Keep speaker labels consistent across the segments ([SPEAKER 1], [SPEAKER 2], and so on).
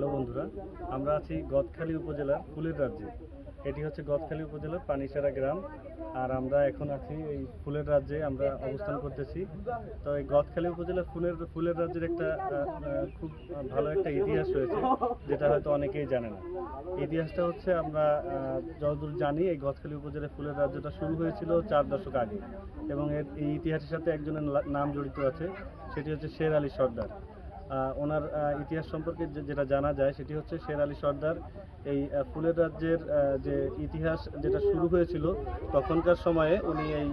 [SPEAKER 1] Hello বন্ধুরা, আমরা আছি গদখালি উপজেলার ফুলের রাজ্যে। এটি হচ্ছে গদখালি উপজেলার পানিসারা গ্রাম। আর আমরা এখন আছি এই ফুলের রাজ্যে, আমরা অবস্থান করতেছি। তো এই গদখালি উপজেলার ফুলের রাজ্যের একটা খুব ভালো একটা ইতিহাস রয়েছে, যেটা হয়তো অনেকেই জানে না। ইতিহাসটা হচ্ছে, আমরা যতদূর জানি, এই গদখালি উপজেলার ফুলের রাজ্যটা শুরু হয়েছিল 4 দশক আগে, এবং এই ইতিহাসের সাথে একজনের নাম জড়িত আছে, সেটি হচ্ছে শের আলী সর্দার। ওনার ইতিহাস সম্পর্কে যেটা জানা যায় সেটি হচ্ছে, শের আলী সর্দার এই ফুলের রাজ্যের যে ইতিহাস যেটা শুরু হয়েছিল তখনকার সময়ে উনি এই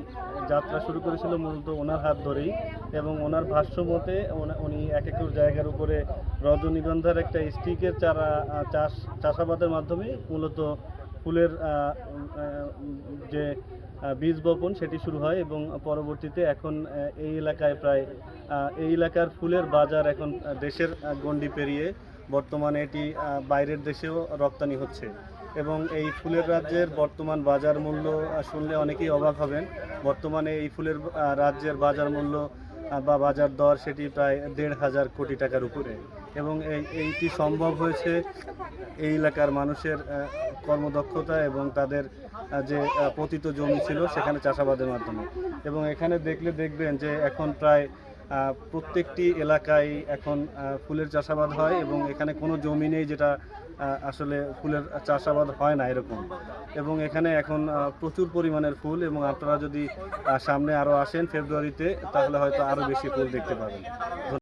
[SPEAKER 1] যাত্রা শুরু করেছিল মূলত ওনার হাত ধরেই। এবং ওনার ভাষ্য মতে উনি 1 একর জায়গার উপরে রজনীগন্ধার একটা স্টিকের চারা চাষাবাদের মাধ্যমে মূলত ফুলের যে বীজ বপন সেটি শুরু হয়। এবং পরবর্তীতে এখন এই এলাকায় এই এলাকার ফুলের বাজার এখন দেশের গণ্ডি পেরিয়ে বর্তমানে এটি বাইরের দেশেও রপ্তানি হচ্ছে। এবং এই ফুলের রাজ্যের বর্তমান বাজার মূল্য শুনলে অনেকেই অবাক হবেন। বর্তমানে এই ফুলের রাজ্যের বাজার মূল্য বা বাজার দর সেটি প্রায় 1,500 কোটি টাকার উপরে। এবং এইটি সম্ভব হয়েছে এই এলাকার মানুষের কর্মদক্ষতা এবং তাদের যে পতিত জমি ছিল সেখানে চাষাবাদের মাধ্যমে। এবং এখানে দেখবেন যে এখন প্রায় প্রত্যেকটি এলাকায় এখন ফুলের চাষাবাদ হয়, এবং এখানে কোনো জমি নেই যেটা আসলে ফুলের চাষাবাদ হয় না এরকম। এবং এখানে এখন প্রচুর পরিমাণের ফুল, এবং আপনারা যদি সামনে আরও আসেন ফেব্রুয়ারিতে, তাহলে হয়তো আরও বেশি ফুল দেখতে পাবেন।